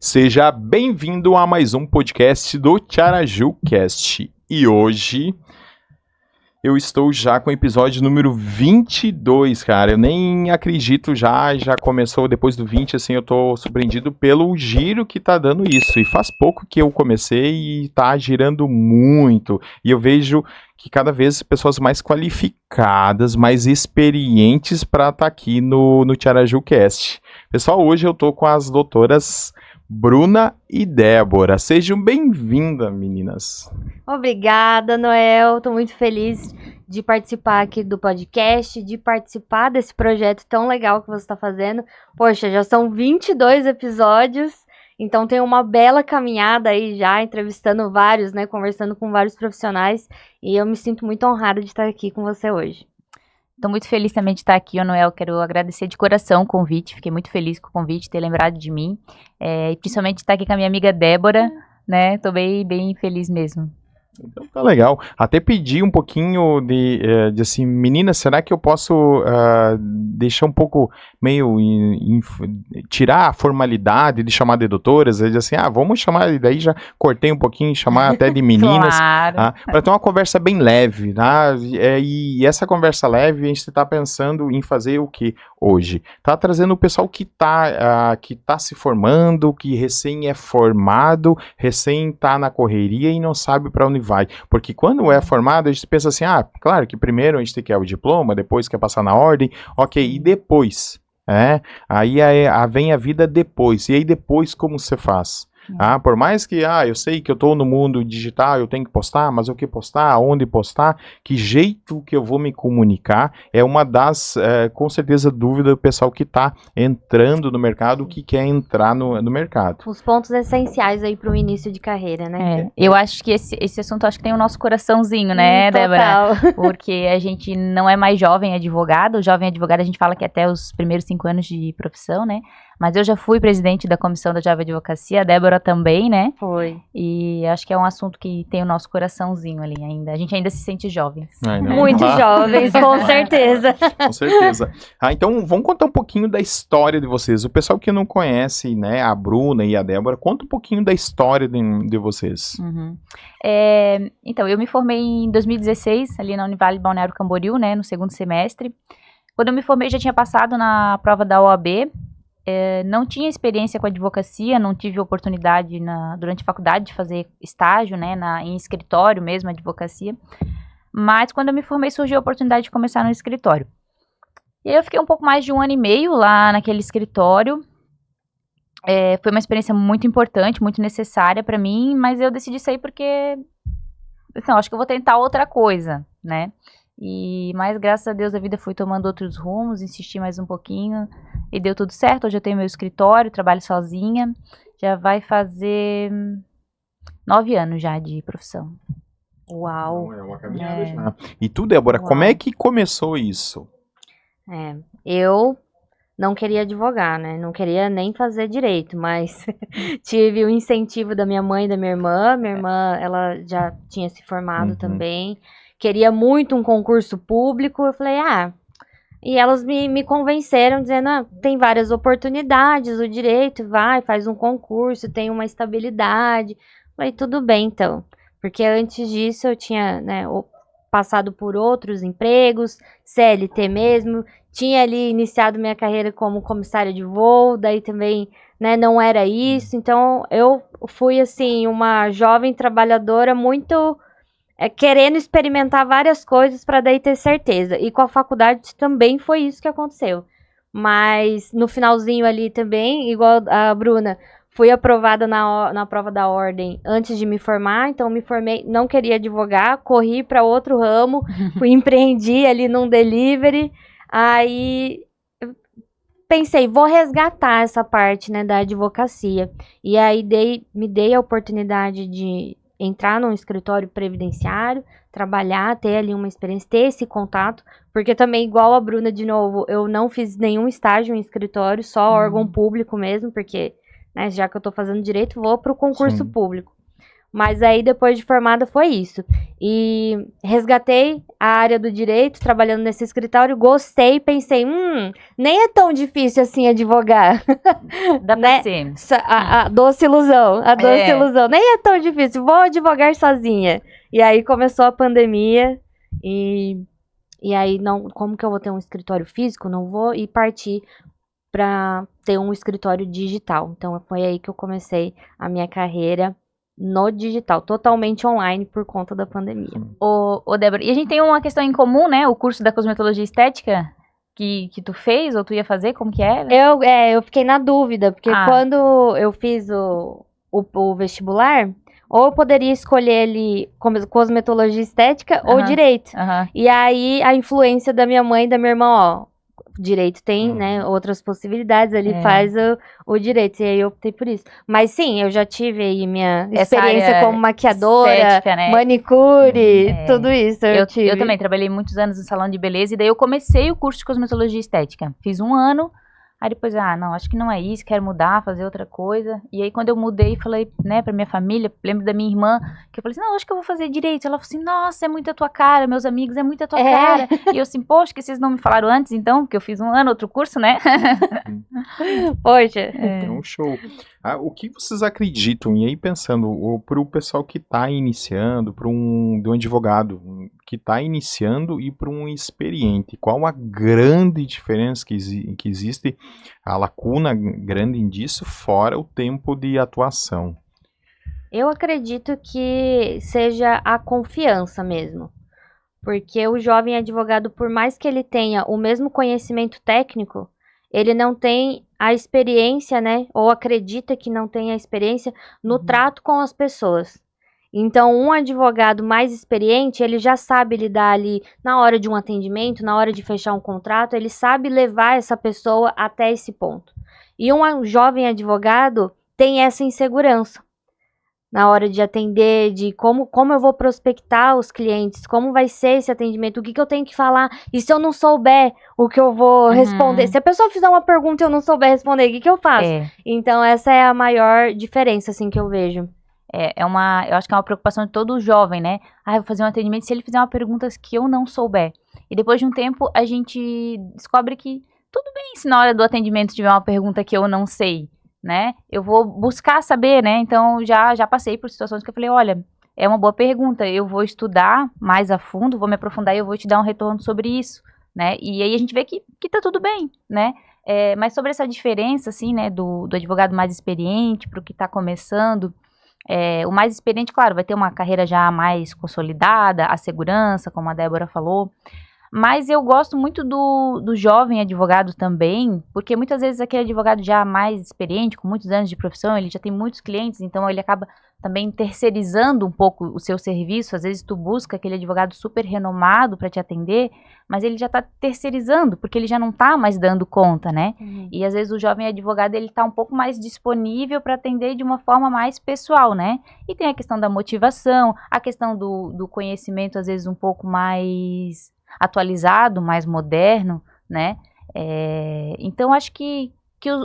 Seja bem-vindo a mais um podcast do TiarajuCast. E hoje eu estou já com o episódio número 22, cara. Eu nem acredito, já começou depois do 20, assim, eu tô surpreendido pelo giro que tá dando isso. E faz pouco que eu comecei e tá girando muito. E eu vejo que cada vez pessoas mais qualificadas, mais experientes para estar aqui no TiarajuCast. Pessoal, hoje eu tô com as doutoras Bruna e Débora. Sejam bem-vindas, meninas. Obrigada, Noel. Estou muito feliz de participar aqui do podcast, de participar desse projeto tão legal que você está fazendo. Poxa, já são 22 episódios, então tem uma bela caminhada aí já, entrevistando vários, né, conversando com vários profissionais, e eu me sinto muito honrada de estar aqui com você hoje. Estou muito feliz também de estar aqui, Noel. Quero agradecer de coração o convite. Fiquei muito feliz com o convite, ter lembrado de mim. E principalmente estar aqui com a minha amiga Débora, né? Estou bem feliz mesmo. Então tá legal. Até pedi um pouquinho de assim, meninas, será que eu posso deixar um pouco meio tirar a formalidade de chamar de doutoras? Ele disse assim, vamos chamar, e daí já cortei um pouquinho, chamar até de meninas, Claro. para ter uma conversa bem leve, tá? E essa conversa leve a gente está pensando em fazer o que hoje? Tá trazendo o pessoal que tá se formando, que recém é formado, recém tá na correria e não sabe para onde vai. Porque quando é formado, a gente pensa assim, claro que primeiro a gente quer o diploma, depois quer passar na ordem, ok, e depois? Aí vem a vida depois. E aí depois como você faz? Por mais que eu sei que eu estou no mundo digital, eu tenho que postar, mas o que postar, aonde postar, que jeito que eu vou me comunicar, é uma das, com certeza, dúvidas do pessoal que está entrando no mercado, que quer entrar no mercado. Os pontos essenciais aí para o início de carreira, né? Eu acho que esse assunto acho que tem o nosso coraçãozinho, né, Débora? Porque a gente não é mais jovem advogado. O jovem advogado a gente fala que é até os primeiros 5 anos de profissão, né? Mas eu já fui presidente da comissão da Jovem Advocacia, a Débora também, né? Foi. E acho que é um assunto que tem o nosso coraçãozinho ali ainda. A gente ainda se sente jovens. Muito jovens, com certeza. Com certeza. Então vamos contar um pouquinho da história de vocês. O pessoal que não conhece, né, a Bruna e a Débora, conta um pouquinho da história de vocês. Uhum. Então, eu me formei em 2016, ali na Univale Balneário Camboriú, né, no segundo semestre. Quando eu me formei, já tinha passado na prova da OAB. Não tinha experiência com advocacia, não tive oportunidade durante a faculdade de fazer estágio, né, em escritório mesmo, advocacia. Mas quando eu me formei, surgiu a oportunidade de começar no escritório. E aí eu fiquei um pouco mais de 1 ano e meio lá naquele escritório. Foi uma experiência muito importante, muito necessária para mim, mas eu decidi sair porque, assim, acho que eu vou tentar outra coisa, né? Mas graças a Deus a vida foi tomando outros rumos, insisti mais um pouquinho e deu tudo certo. Hoje eu tenho meu escritório, trabalho sozinha, já vai fazer 9 anos já de profissão. Uau! É uma caminhada já. E tu, Débora, como é que começou isso? Eu não queria advogar, né? Não queria nem fazer direito, mas tive o incentivo da minha mãe e da minha irmã. Minha irmã, ela já tinha se formado também. Queria muito um concurso público. Eu falei, e elas me convenceram, dizendo, tem várias oportunidades, o direito, faz um concurso, tem uma estabilidade. Eu falei, tudo bem, então. Porque antes disso eu tinha, né, passado por outros empregos, CLT mesmo, tinha ali iniciado minha carreira como comissária de voo, daí também, né, não era isso. Então eu fui, assim, uma jovem trabalhadora muito querendo experimentar várias coisas para daí ter certeza. E com a faculdade também foi isso que aconteceu. Mas no finalzinho ali também, igual a Bruna, fui aprovada na prova da ordem antes de me formar, então me formei, não queria advogar, corri para outro ramo, empreendi ali num delivery, aí pensei, vou resgatar essa parte, né, da advocacia. E aí me dei a oportunidade de entrar num escritório previdenciário, trabalhar, ter ali uma experiência, ter esse contato, porque também, igual a Bruna, de novo, eu não fiz nenhum estágio em escritório, só órgão público mesmo, porque, né, já que eu tô fazendo direito, vou pro concurso público. Mas aí, depois de formada, foi isso. E resgatei a área do direito, trabalhando nesse escritório, gostei, pensei, nem é tão difícil assim advogar. Dá né? pra ser. A doce ilusão, nem é tão difícil, vou advogar sozinha. E aí começou a pandemia e aí, não, como que eu vou ter um escritório físico? Não vou e partir para ter um escritório digital. Então, foi aí que eu comecei a minha carreira no digital, totalmente online por conta da pandemia. Ô, Débora, e a gente tem uma questão em comum, né? O curso da cosmetologia estética que tu fez ou tu ia fazer, como que era? Eu fiquei na dúvida, porque quando eu fiz o vestibular, ou eu poderia escolher ali cosmetologia estética ou direito. E aí, a influência da minha mãe e da minha irmã, ó, direito tem, né, outras possibilidades, ele faz o direito, e aí eu optei por isso. Mas sim, eu já tive aí minha experiência como maquiadora, estética, né? Manicure, tudo isso eu tive. Eu também trabalhei muitos anos no salão de beleza, e daí eu comecei o curso de cosmetologia estética. Fiz 1 ano, aí depois, não, acho que não é isso, quero mudar, fazer outra coisa. E aí quando eu mudei, falei, né, pra minha família, lembro da minha irmã, que eu falei assim, não, acho que eu vou fazer direito. Ela falou assim, nossa, é muito a tua cara, meus amigos, é muito a tua cara. E eu assim, poxa, que vocês não me falaram antes, então, porque eu fiz 1 ano, outro curso, né? Poxa. Então, show. O que vocês acreditam, e aí pensando, para o pessoal que está iniciando, de um advogado que está iniciando e para um experiente, qual a grande diferença que existe, a lacuna grande disso, fora o tempo de atuação? Eu acredito que seja a confiança mesmo. Porque o jovem advogado, por mais que ele tenha o mesmo conhecimento técnico, ele não tem a experiência, né? Ou acredita que não tem a experiência no trato com as pessoas. Então, um advogado mais experiente, ele já sabe lidar ali na hora de um atendimento, na hora de fechar um contrato, ele sabe levar essa pessoa até esse ponto. E um jovem advogado tem essa insegurança na hora de atender, de como eu vou prospectar os clientes, como vai ser esse atendimento, o que eu tenho que falar, e se eu não souber o que eu vou responder, se a pessoa fizer uma pergunta e eu não souber responder, o que eu faço? Então, essa é a maior diferença, assim, que eu vejo. Eu acho que é uma preocupação de todo jovem, né? Eu vou fazer um atendimento, se ele fizer uma pergunta que eu não souber. E depois de um tempo, a gente descobre que tudo bem se na hora do atendimento tiver uma pergunta que eu não sei, né? Eu vou buscar saber, né? Então, já passei por situações que eu falei, olha, é uma boa pergunta, eu vou estudar mais a fundo, vou me aprofundar e eu vou te dar um retorno sobre isso, né? E aí a gente vê que tá tudo bem, né? Mas sobre essa diferença, assim, né, do advogado mais experiente pro que tá começando, o mais experiente, claro, vai ter uma carreira já mais consolidada, a segurança, como a Débora falou. Mas eu gosto muito do jovem advogado também, porque muitas vezes aquele advogado já mais experiente, com muitos anos de profissão, ele já tem muitos clientes, então ele acaba também terceirizando um pouco o seu serviço. Às vezes tu busca aquele advogado super renomado para te atender, mas ele já está terceirizando, porque ele já não está mais dando conta, né? E às vezes o jovem advogado, ele está um pouco mais disponível para atender de uma forma mais pessoal, né? E tem a questão da motivação, a questão do conhecimento, às vezes um pouco mais atualizado, mais moderno, né? Então acho que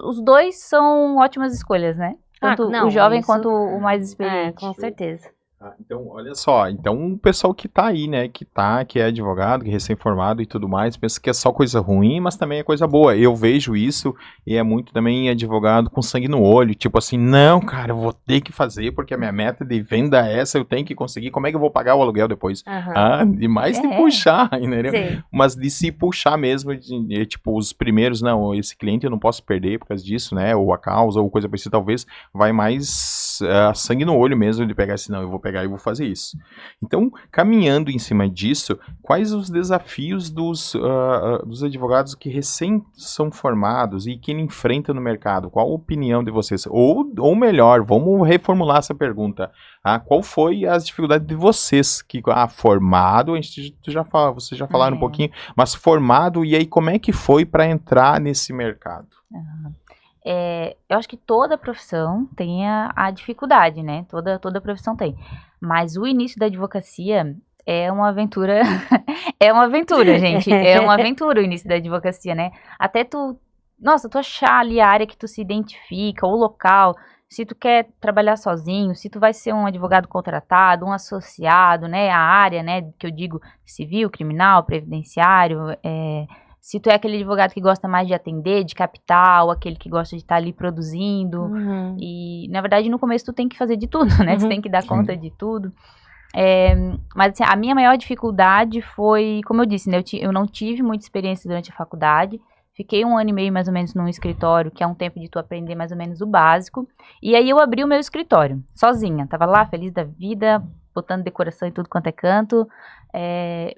os dois são ótimas escolhas, né? Tanto o jovem quanto o mais experiente. Com certeza. Então, olha só, então o pessoal que tá aí, né, que é advogado, que é recém-formado e tudo mais, pensa que é só coisa ruim, mas também é coisa boa. Eu vejo isso e é muito também advogado com sangue no olho, tipo assim, não, cara, eu vou ter que fazer porque a minha meta de venda é essa, eu tenho que conseguir, como é que eu vou pagar o aluguel depois? Demais de puxar, entendeu? Sim. Mas de se puxar mesmo, tipo, os primeiros, não, esse cliente eu não posso perder por causa disso, né, ou a causa, ou coisa parecida, talvez vai mais sangue no olho mesmo de pegar assim, não, eu vou pegar e vou fazer isso. Então, caminhando em cima disso, quais os desafios dos advogados que recém são formados e que ele enfrenta no mercado? Qual a opinião de vocês? Ou melhor, vamos reformular essa pergunta. Qual foi as dificuldades de vocês que formado, vocês já falaram um pouquinho, mas formado, e aí como é que foi para entrar nesse mercado? Eu acho que toda profissão tem a dificuldade, né? Toda profissão tem. Mas o início da advocacia é uma aventura. É uma aventura, gente. É uma aventura o início da advocacia, né? Até tu achar ali a área que tu se identifica, o local. se tu quer trabalhar sozinho, se tu vai ser um advogado contratado, um associado, né, a área, né, que eu digo civil, criminal, previdenciário, se tu é aquele advogado que gosta mais de atender, de capital, aquele que gosta de estar ali produzindo, Uhum. e na verdade no começo tu tem que fazer de tudo, né, tu tem que dar Sim. conta de tudo. Mas assim, a minha maior dificuldade foi, como eu disse, né, eu não tive muita experiência durante a faculdade. Fiquei 1 ano e meio, mais ou menos, num escritório, que é um tempo de tu aprender mais ou menos o básico. E aí eu abri o meu escritório, sozinha. Tava lá, feliz da vida, botando decoração em tudo quanto é canto.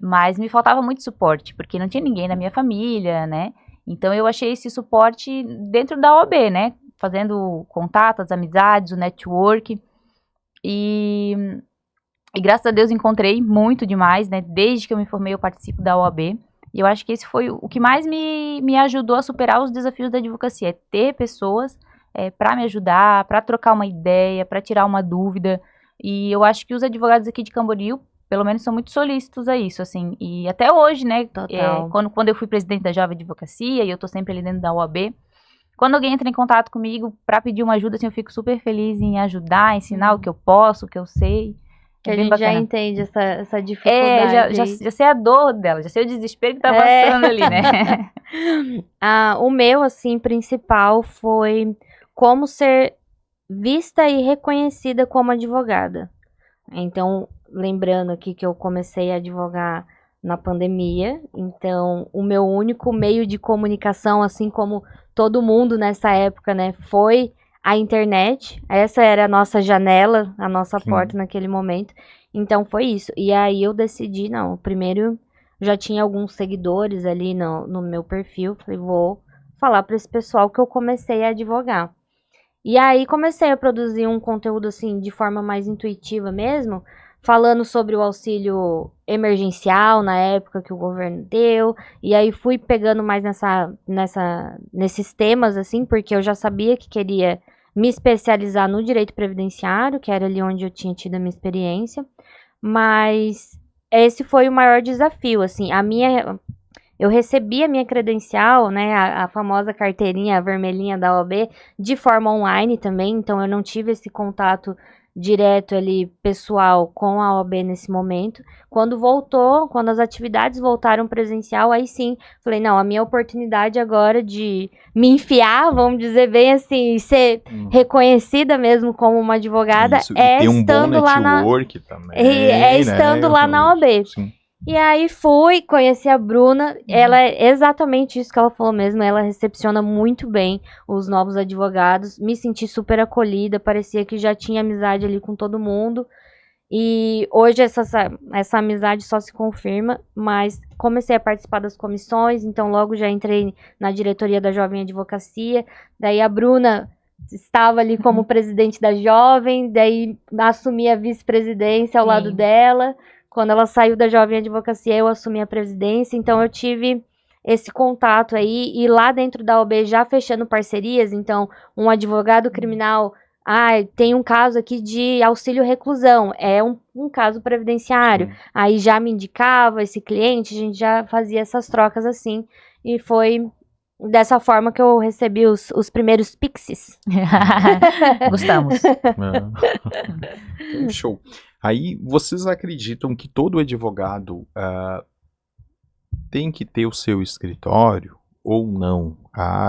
Mas me faltava muito suporte, porque não tinha ninguém na minha família, né? Então eu achei esse suporte dentro da OAB, né? Fazendo contatos, amizades, o network. E graças a Deus encontrei muito demais, né? Desde que eu me formei eu participo da OAB. E eu acho que esse foi o que mais me ajudou a superar os desafios da advocacia. É ter pessoas para me ajudar, para trocar uma ideia, para tirar uma dúvida. E eu acho que os advogados aqui de Camboriú, pelo menos, são muito solícitos a isso, assim. E até hoje, né? Total. Quando eu fui presidente da Jovem Advocacia, e eu tô sempre ali dentro da OAB, quando alguém entra em contato comigo para pedir uma ajuda, assim, eu fico super feliz em ajudar, ensinar o que eu posso, o que eu sei. Que a bem gente já bacana. entende essa dificuldade Já aí. sei a dor dela, já sei o desespero que tá É. passando ali, né? O meu, assim, principal foi como ser vista e reconhecida como advogada. Então, lembrando aqui que eu comecei a advogar na pandemia, então o meu único meio de comunicação, assim como todo mundo nessa época, né, foi a internet. Essa era a nossa janela, a nossa Sim. porta naquele momento. Então foi isso. E aí eu decidi, não, primeiro já tinha alguns seguidores ali no meu perfil, falei, vou falar para esse pessoal que eu comecei a advogar. E aí comecei a produzir um conteúdo assim de forma mais intuitiva mesmo, falando sobre o auxílio emergencial na época que o governo deu, e aí fui pegando mais nesses temas assim, porque eu já sabia que queria me especializar no direito previdenciário, que era ali onde eu tinha tido a minha experiência, mas esse foi o maior desafio, assim, eu recebi a minha credencial, né, a famosa carteirinha vermelhinha da OAB, de forma online também, então eu não tive esse contato direto ali, pessoal, com a OAB nesse momento. Quando as atividades voltaram presencial, aí sim, falei, não, a minha oportunidade agora de me enfiar, vamos dizer bem assim, ser reconhecida mesmo como uma advogada, Isso, e ter um bom network também, estando lá na OAB. Sim. E aí fui, conheci a Bruna, ela é exatamente isso que ela falou mesmo, ela recepciona muito bem os novos advogados, me senti super acolhida, parecia que já tinha amizade ali com todo mundo, e hoje essa amizade só se confirma, mas comecei a participar das comissões, então logo já entrei na diretoria da Jovem Advocacia, daí a Bruna estava ali como presidente da Jovem, daí assumi a vice-presidência ao lado dela. Quando ela saiu da Jovem Advocacia, eu assumi a presidência, então eu tive esse contato aí, e lá dentro da OAB já fechando parcerias, então um advogado criminal, tem um caso aqui de auxílio reclusão, é um caso previdenciário, aí já me indicava esse cliente, a gente já fazia essas trocas assim, e foi dessa forma que eu recebi os primeiros pixies. Gostamos. Show. Aí, vocês acreditam que todo advogado tem que ter o seu escritório ou não?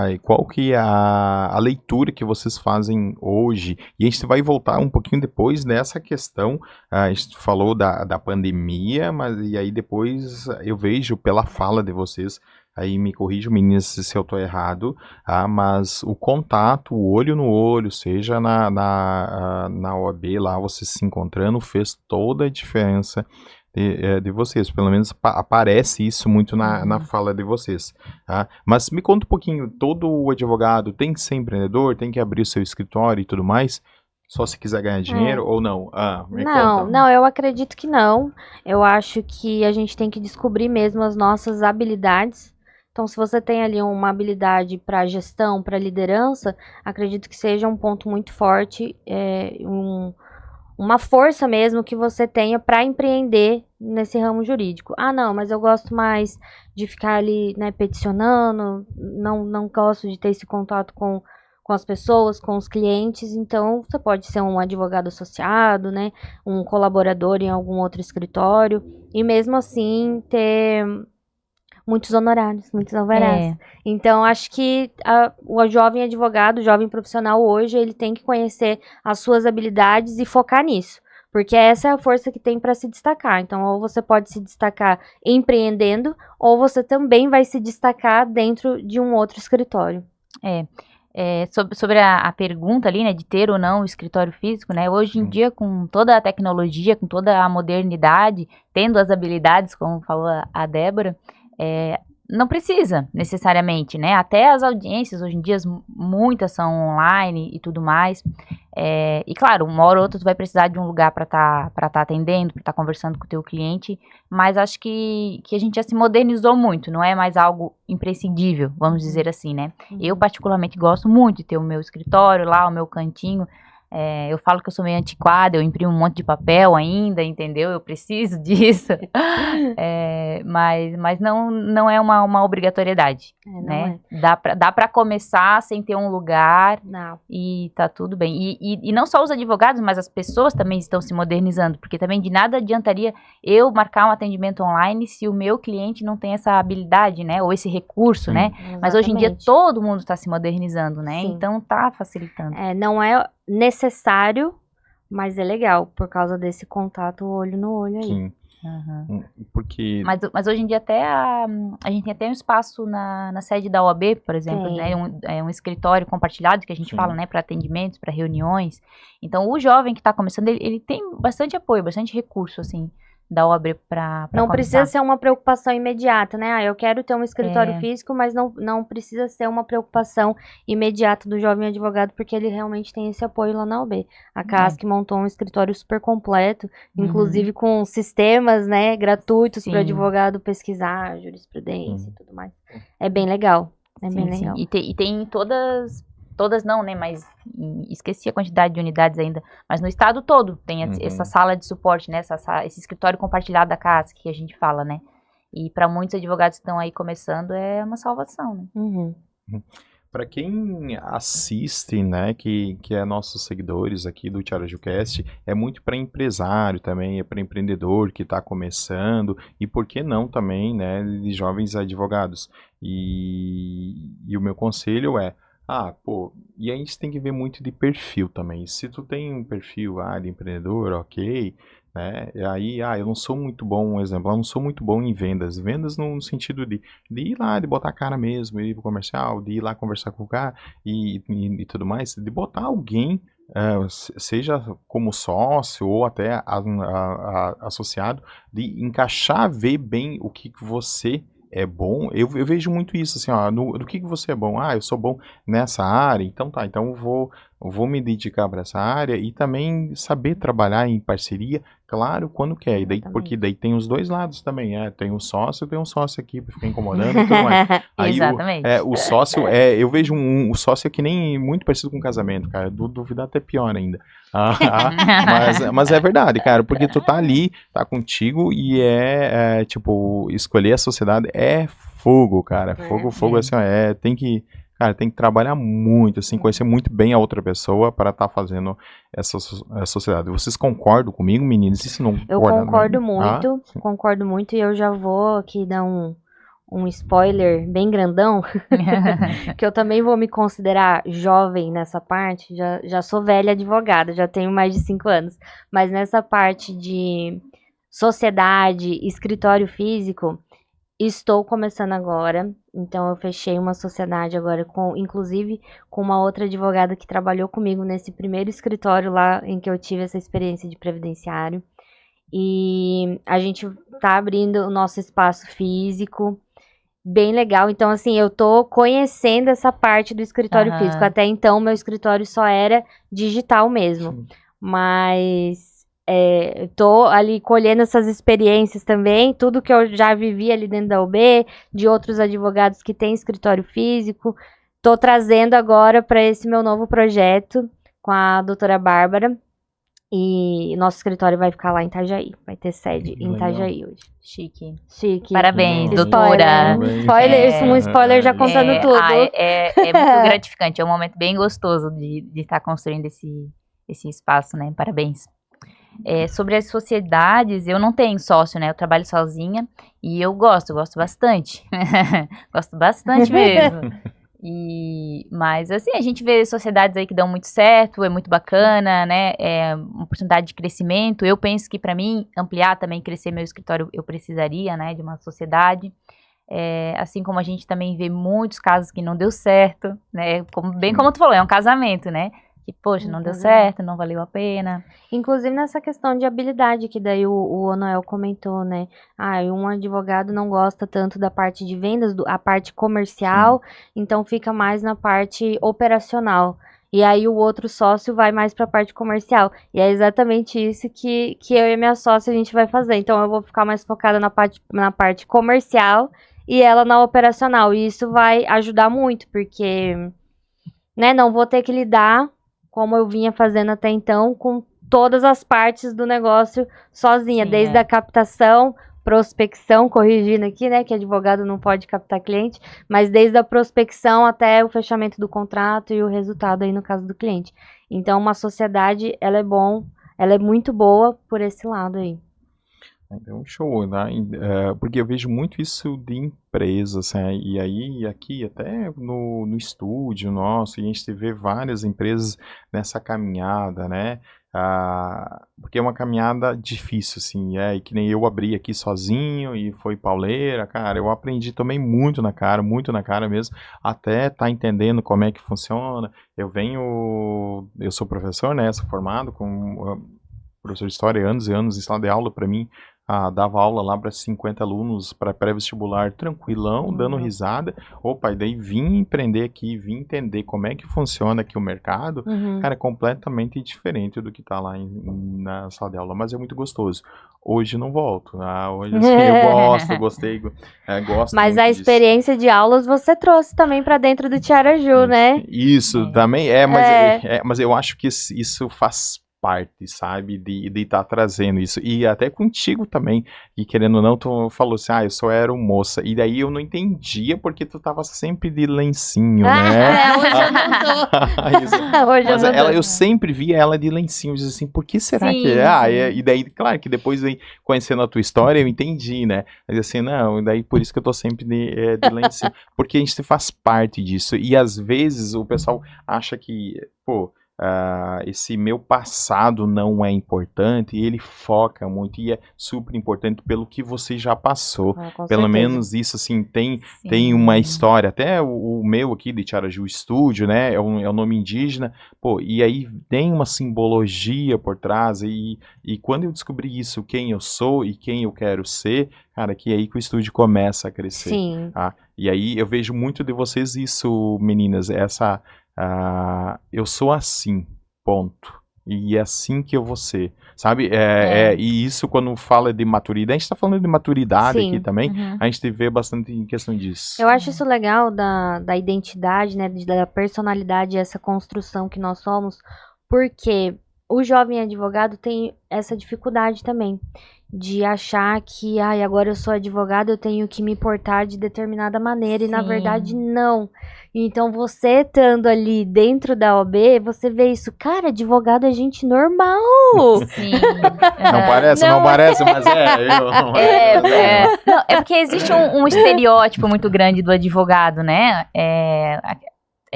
E qual que é a leitura que vocês fazem hoje? E a gente vai voltar um pouquinho depois nessa questão, a gente falou da pandemia, mas e aí depois eu vejo pela fala de vocês, aí me corrijam, meninas, se eu estou errado, mas o contato, o olho no olho, seja na OAB lá, vocês se encontrando, fez toda a diferença de vocês, pelo menos aparece isso muito na fala de vocês, tá? Mas me conta um pouquinho, todo advogado tem que ser empreendedor, tem que abrir o seu escritório e tudo mais? Só se quiser ganhar dinheiro ou não? Me conta. Não, eu acredito que não. Eu acho que a gente tem que descobrir mesmo as nossas habilidades. Então, se você tem ali uma habilidade para gestão, para liderança, acredito que seja um ponto muito forte, uma força mesmo que você tenha para empreender nesse ramo jurídico. Não, mas eu gosto mais de ficar ali, né, peticionando, não gosto de ter esse contato com com as pessoas, com os clientes. Então, você pode ser um advogado associado, né? Um colaborador em algum outro escritório. E mesmo assim, ter muitos honorários, muitos alvarás. Então, acho que o jovem advogado, o jovem profissional hoje, ele tem que conhecer as suas habilidades e focar nisso. Porque essa é a força que tem para se destacar. Então, ou você pode se destacar empreendendo, ou você também vai se destacar dentro de um outro escritório. Sobre a pergunta ali, né, de ter ou não o escritório físico, né, hoje em dia, com toda a tecnologia, com toda a modernidade, tendo as habilidades, como falou a Débora, não precisa necessariamente, né? Até as audiências, hoje em dia, muitas são online e tudo mais. E claro, uma hora ou outra tu vai precisar de um lugar para tá atendendo, para estar conversando com o teu cliente, mas acho que a gente já se modernizou muito, não é mais algo imprescindível, vamos dizer assim, né? Eu particularmente gosto muito de ter o meu escritório lá, o meu cantinho. Eu falo que eu sou meio antiquada, eu imprimo um monte de papel ainda, entendeu? Eu preciso disso. Mas não é uma obrigatoriedade, né? Dá pra começar sem ter um lugar e tá tudo bem. E não só os advogados, mas as pessoas também estão se modernizando, porque também de nada adiantaria eu marcar um atendimento online se o meu cliente não tem essa habilidade, né? Ou esse recurso, né? Exatamente. Mas hoje em dia todo mundo está se modernizando, né? Sim. Então tá facilitando. Não é necessário, mas é legal, por causa desse contato olho no olho aí. Sim. Porque... Mas hoje em dia até a gente tem até um espaço na sede da OAB, por exemplo, né? Um escritório compartilhado que a gente fala, né? Para atendimentos, para reuniões. Então, o jovem que está começando, ele tem bastante apoio, bastante recurso, assim, da OAB para não precisa ser uma preocupação imediata, né? Eu quero ter um escritório físico, mas não precisa ser uma preocupação imediata do jovem advogado, porque ele realmente tem esse apoio lá na OAB. A CASC montou um escritório super completo, inclusive com sistemas, né, gratuitos para o advogado pesquisar, jurisprudência e tudo mais. É bem legal. Bem legal. E tem todas não, né, mas esqueci a quantidade de unidades ainda, mas no estado todo tem essa sala de suporte, né, esse escritório compartilhado da CASC que a gente fala, né, e para muitos advogados que estão aí começando é uma salvação, né. Para quem assiste, né, que é nossos seguidores aqui do TiarajuCast, é muito para empresário também, é para empreendedor que está começando, e por que não também, né, de jovens advogados. E o meu conselho é, e a gente tem que ver muito de perfil também. Se tu tem um perfil de empreendedor, ok, né? E aí, eu não sou muito bom, um exemplo, eu não sou muito bom em vendas. Vendas no sentido de ir lá, de botar a cara mesmo, ir pro comercial, de ir lá conversar com o cara e tudo mais, de botar alguém, seja como sócio ou até associado, de encaixar, ver bem o que você é bom. Eu vejo muito isso, assim, do que você é bom? Eu sou bom nessa área, então tá, então eu vou me dedicar para essa área e também saber trabalhar em parceria, claro, quando quer, porque daí tem os dois lados também, tem um sócio aqui para ficar incomodando e tudo mais. Aí Exatamente. O sócio, eu vejo o sócio é que nem muito parecido com um casamento, cara, duvidar até pior ainda. Mas é verdade, cara, porque tu tá ali, tá contigo e tipo, escolher a sociedade é fogo, cara, fogo assim, tem que trabalhar muito, assim, conhecer muito bem a outra pessoa para estar fazendo essa sociedade. Vocês concordam comigo, meninos? Isso não Eu concordo muito, e eu já vou aqui dar um spoiler bem grandão, que eu também vou me considerar jovem nessa parte, já sou velha advogada, já tenho mais de 5 anos, mas nessa parte de sociedade, escritório físico, estou começando agora, então eu fechei uma sociedade agora, inclusive com uma outra advogada que trabalhou comigo nesse primeiro escritório lá em que eu tive essa experiência de previdenciário, e a gente tá abrindo o nosso espaço físico, bem legal. Então, assim, eu tô conhecendo essa parte do escritório físico. Até então, meu escritório só era digital mesmo. Mas tô ali colhendo essas experiências também. Tudo que eu já vivi ali dentro da UB, de outros advogados que têm escritório físico. Tô trazendo agora para esse meu novo projeto com a doutora Bárbara. E nosso escritório vai ficar lá em Itajaí. Vai ter sede em Legal. Itajaí hoje. Chique. Chique. Parabéns, Spoiler. doutora. Parabéns. Spoiler, um spoiler já contando tudo. É muito gratificante, é um momento bem gostoso de estar construindo esse espaço, né? Parabéns. Sobre as sociedades, eu não tenho sócio, né? Eu trabalho sozinha e eu gosto bastante. Gosto bastante mesmo. Mas assim, a gente vê sociedades aí que dão muito certo, é muito bacana, né? É uma oportunidade de crescimento. Eu penso que para mim, ampliar também, crescer meu escritório, eu precisaria, né, de uma sociedade. Assim como a gente também vê muitos casos que não deu certo, né? Como tu falou, é um casamento, né? Que, poxa, não deu certo, não valeu a pena. Inclusive nessa questão de habilidade, que daí o Onoel comentou, né? Um advogado não gosta tanto da parte de vendas, a parte comercial, então fica mais na parte operacional. E aí o outro sócio vai mais para a parte comercial. E é exatamente isso que eu e minha sócia a gente vai fazer. Então eu vou ficar mais focada na parte comercial e ela na operacional. E isso vai ajudar muito, porque, né, não vou ter que lidar, como eu vinha fazendo até então, com todas as partes do negócio sozinha, Sim, desde a captação, prospecção, corrigindo aqui, né, que advogado não pode captar cliente, mas desde a prospecção até o fechamento do contrato e o resultado aí no caso do cliente. Então, uma sociedade, ela é muito boa por esse lado aí. Então, show, né? Porque eu vejo muito isso de empresas, né? E aí, aqui, até no estúdio nosso, a gente vê várias empresas nessa caminhada, né? Porque é uma caminhada difícil, assim, e que nem eu abri aqui sozinho e foi pauleira, cara, eu aprendi também muito na cara mesmo, até tá entendendo como é que funciona. Eu sou professor, né? Sou formado como professor de história, anos e anos em sala de aula para mim. Dava aula lá para 50 alunos para pré-vestibular, tranquilão, dando risada. Opa, e daí vim empreender aqui, vim entender como é que funciona aqui o mercado. Cara, é completamente diferente do que tá lá na sala de aula, mas é muito gostoso. Hoje não volto, hoje assim, eu gostei, gosto Mas muito a disso. experiência de aulas você trouxe também para dentro do Tiaraju, né? Isso também mas eu acho que isso faz parte, sabe, de estar trazendo isso, e até contigo também, e querendo ou não, tu falou assim, eu só era moça, e daí eu não entendia porque tu tava sempre de lencinho, né? Hoje eu não tô. Mas eu sempre via ela de lencinho, eu dizia assim, por que será que e daí, claro, que depois conhecendo a tua história, eu entendi, né, mas assim, não, daí por isso que eu tô sempre de lencinho, porque a gente faz parte disso, e às vezes o pessoal acha que, esse meu passado não é importante, e ele foca muito, e é super importante pelo que você já passou, pelo menos isso, assim, tem uma história, até o meu aqui de Tiaraju Estúdio, né, é o nome indígena, e aí tem uma simbologia por trás, e quando eu descobri isso, quem eu sou e quem eu quero ser, cara, que é aí que o estúdio começa a crescer. Sim. E aí eu vejo muito de vocês isso, meninas, eu sou assim, ponto. E é assim que eu vou ser, sabe? E isso, quando fala de maturidade, a gente tá falando de maturidade aqui também, a gente vê bastante em questão disso. Eu acho isso legal da identidade, né, da personalidade, essa construção que nós somos, porque o jovem advogado tem essa dificuldade também de achar que, agora eu sou advogado, eu tenho que me portar de determinada maneira, e na verdade não. Então você estando ali dentro da OAB, você vê isso, cara, advogado é gente normal. Sim. Não parece, mas Não, é porque existe um estereótipo muito grande do advogado, né? É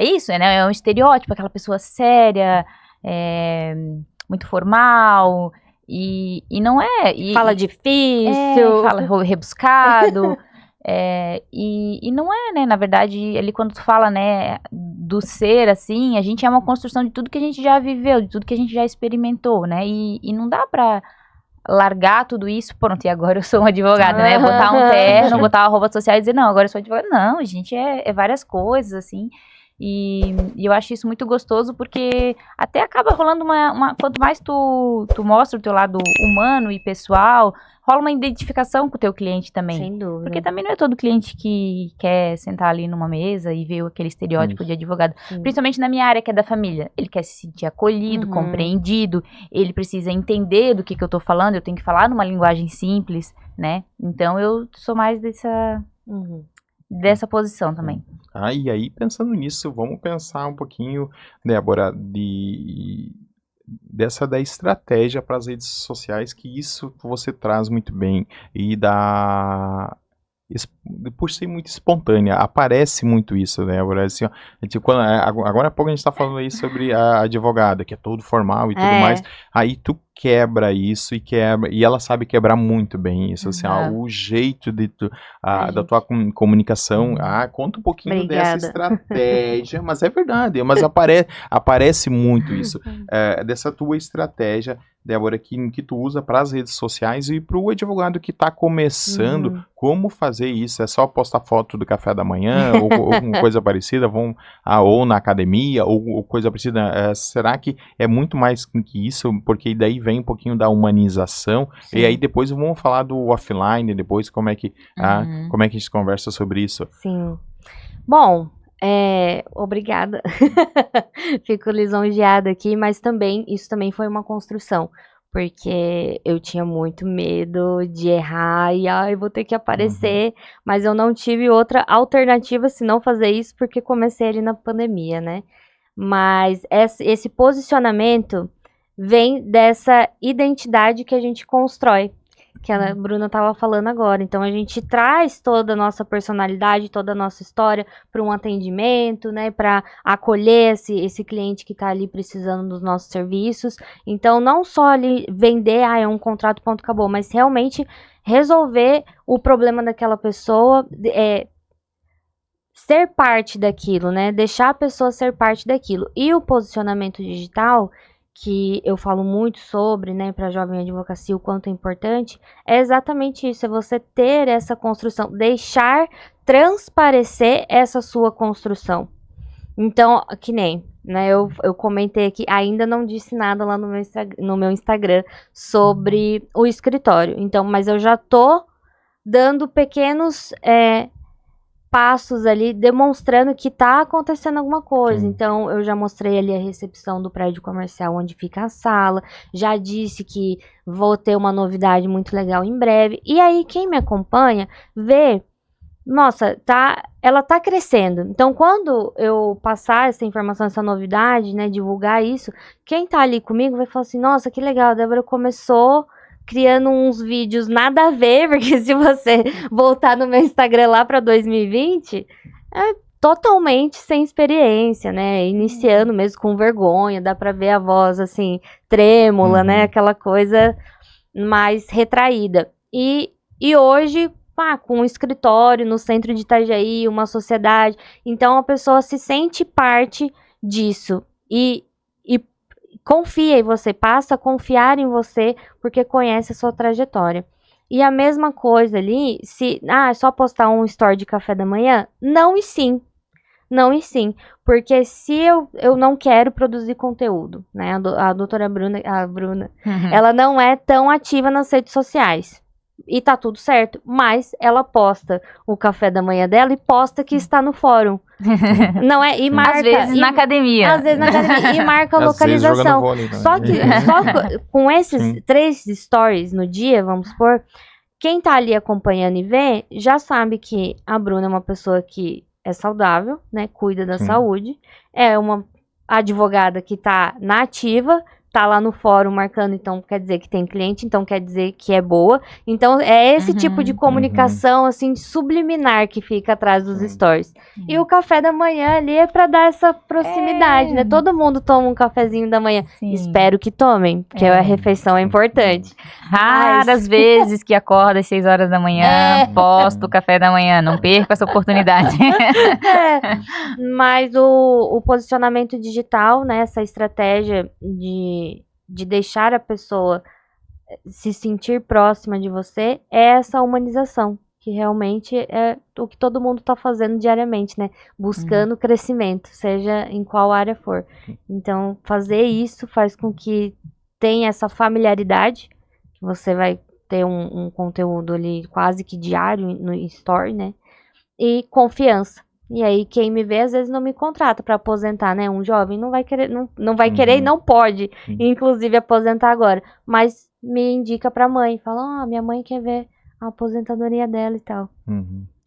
isso, né? É um estereótipo, aquela pessoa séria, muito formal, e não é. Fala difícil. Fala rebuscado. E não é, né? Na verdade, ali quando tu fala, né, do ser, assim, a gente é uma construção de tudo que a gente já viveu, de tudo que a gente já experimentou, né? E não dá pra largar tudo isso, pronto, e agora eu sou um advogado, né? Botar um terno, botar uma roupa social e dizer, não, agora eu sou advogado. Não, a gente é várias coisas, assim. E eu acho isso muito gostoso porque até acaba rolando quanto mais tu mostra o teu lado humano e pessoal, rola uma identificação com o teu cliente também. Sem dúvida. Porque também não é todo cliente que quer sentar ali numa mesa e ver aquele estereótipo de advogado. Sim. Principalmente na minha área, que é da família. Ele quer se sentir acolhido, compreendido, ele precisa entender do que eu tô falando, eu tenho que falar numa linguagem simples, né? Então eu sou mais dessa posição também. E aí, pensando nisso, vamos pensar um pouquinho, Débora, da estratégia para as redes sociais, que isso você traz muito bem, e por ser muito espontânea, aparece muito isso, né? Assim, ó, agora há pouco a gente está falando aí sobre a advogada, que é todo formal e tudo mais. Aí tu quebra isso e ela sabe quebrar muito bem isso, assim, o jeito da tua comunicação. Conta um pouquinho dessa estratégia, mas é verdade, mas aparece muito isso, dessa tua estratégia, Débora, que tu usa para as redes sociais e para o advogado que está começando, como fazer isso? É só postar foto do café da manhã ou coisa parecida, ou na academia, ou coisa parecida? Será que é muito mais que isso? Porque daí vem um pouquinho da humanização. Sim. E aí depois vamos falar do offline, depois como é que a gente conversa sobre isso. Sim. Bom, obrigada. Fico lisonjeada aqui, mas isso também foi uma construção, porque eu tinha muito medo de errar e vou ter que aparecer, mas eu não tive outra alternativa senão fazer isso, porque comecei ali na pandemia, né? Mas esse posicionamento vem dessa identidade que a gente constrói, que a Bruna estava falando agora. Então, a gente traz toda a nossa personalidade, toda a nossa história para um atendimento, né, para acolher esse cliente que está ali precisando dos nossos serviços. Então, não só ali vender, é um contrato, ponto, acabou, mas realmente resolver o problema daquela pessoa, ser parte daquilo, né, deixar a pessoa ser parte daquilo. E o posicionamento digital, que eu falo muito sobre, né, para a jovem advocacia, o quanto é importante, é exatamente isso, é você ter essa construção, deixar transparecer essa sua construção. Então, que nem, né, eu comentei aqui, ainda não disse nada lá no meu Instagram sobre o escritório, então, mas eu já tô dando pequenos passos ali, demonstrando que tá acontecendo alguma coisa. Então, eu já mostrei ali a recepção do prédio comercial onde fica a sala, já disse que vou ter uma novidade muito legal em breve. E aí, quem me acompanha, vê, nossa, ela tá crescendo. Então, quando eu passar essa informação, essa novidade, né, divulgar isso, quem tá ali comigo vai falar assim, nossa, que legal, a Débora começou criando uns vídeos nada a ver, porque se você voltar no meu Instagram lá para 2020, é totalmente sem experiência, né? Iniciando mesmo com vergonha, dá para ver a voz assim, trêmula, né? Aquela coisa mais retraída. E hoje, com um escritório no centro de Itajaí, uma sociedade, então a pessoa se sente parte disso. E confia em você, passa a confiar em você, porque conhece a sua trajetória. E a mesma coisa ali, se é só postar um story de café da manhã, não e sim. Não e sim, porque se eu não quero produzir conteúdo, né? A doutora Bruna, ela não é tão ativa nas redes sociais. E tá tudo certo, mas ela posta o café da manhã dela e posta que está no fórum. Não é? E marca. Às vezes na academia. Às vezes na academia. E marca a localização. Vôlei, só com esses 3 stories no dia, vamos supor, quem tá ali acompanhando e vê, já sabe que a Bruna é uma pessoa que é saudável, né? Cuida da saúde. É uma advogada que tá na ativa, tá lá no fórum marcando, então quer dizer que tem cliente, então quer dizer que é boa. Então, é esse tipo de comunicação, assim, subliminar que fica atrás dos stories. E o café da manhã ali é pra dar essa proximidade, né? Todo mundo toma um cafezinho da manhã. Sim. Espero que tomem, porque a refeição é importante. Raras vezes que acorda às 6 horas da manhã, posto o café da manhã. Não perca essa oportunidade. Mas o posicionamento digital, né? Essa estratégia de deixar a pessoa se sentir próxima de você é essa humanização que realmente é o que todo mundo está fazendo diariamente, né? Buscando crescimento, seja em qual área for. Então, fazer isso faz com que tenha essa familiaridade, que você vai ter um conteúdo ali quase que diário no Story, né? E confiança. E aí, quem me vê, às vezes não me contrata para aposentar, né? Um jovem não vai querer, não vai querer e não pode, inclusive, aposentar agora. Mas me indica pra mãe, fala, minha mãe quer ver a aposentadoria dela e tal.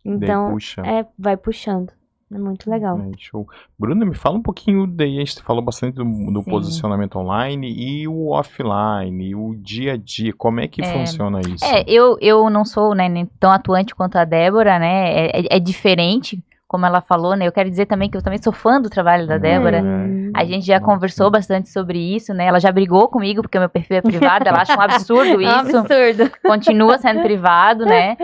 Então, puxa. vai puxando. É muito legal. Show. Bruna, me fala um pouquinho daí, a gente falou bastante do Sim. posicionamento online e o offline, o dia a dia, como é que funciona isso? Eu não sou, né, nem tão atuante quanto a Débora, né, é diferente, como ela falou, né, eu quero dizer também que eu também sou fã do trabalho da Débora, a gente já conversou bastante sobre isso, né, ela já brigou comigo porque o meu perfil é privado, ela acha um absurdo isso. É um absurdo. Continua sendo privado, né,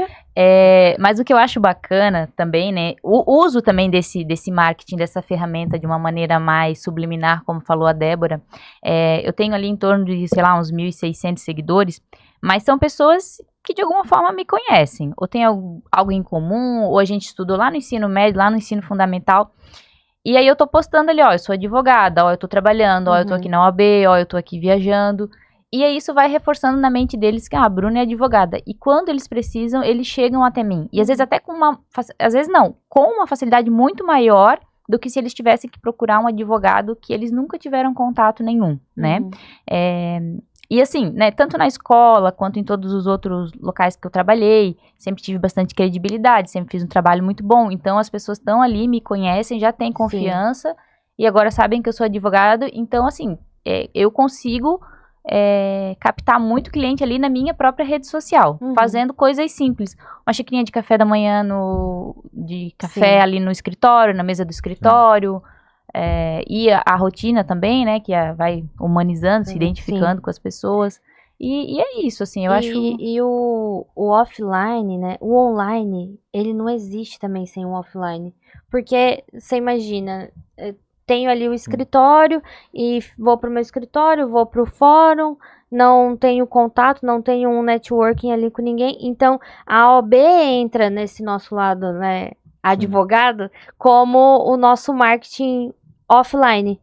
mas o que eu acho bacana também, né, o uso também desse marketing, dessa ferramenta de uma maneira mais subliminar, como falou a Débora, eu tenho ali em torno de, sei lá, uns 1.600 seguidores, mas são pessoas que de alguma forma me conhecem, ou tem algo em comum, ou a gente estudou lá no ensino médio, lá no ensino fundamental, e aí eu tô postando ali, ó, eu sou advogada, ó, eu tô trabalhando, ó, eu tô aqui na OAB, ó, eu tô aqui viajando, e aí isso vai reforçando na mente deles que, a Bruna é advogada, e quando eles precisam, eles chegam até mim, e às vezes até com uma facilidade muito maior do que se eles tivessem que procurar um advogado que eles nunca tiveram contato nenhum, né, e assim, né, tanto na escola quanto em todos os outros locais que eu trabalhei, sempre tive bastante credibilidade, sempre fiz um trabalho muito bom. Então as pessoas estão ali, me conhecem, já têm confiança e agora sabem que eu sou advogado. Então, assim, eu consigo captar muito cliente ali na minha própria rede social, fazendo coisas simples. Uma xicrinha de café da manhã ali no escritório, na mesa do escritório. E a rotina também, né, que vai humanizando, se identificando com as pessoas, e é isso, assim, eu acho... E o offline, né, o online, ele não existe também sem o offline, porque, você imagina, tenho ali o escritório, e vou pro meu escritório, vou pro fórum, não tenho contato, não tenho um networking ali com ninguém, então a OAB entra nesse nosso lado, né, advogado, como o nosso marketing offline.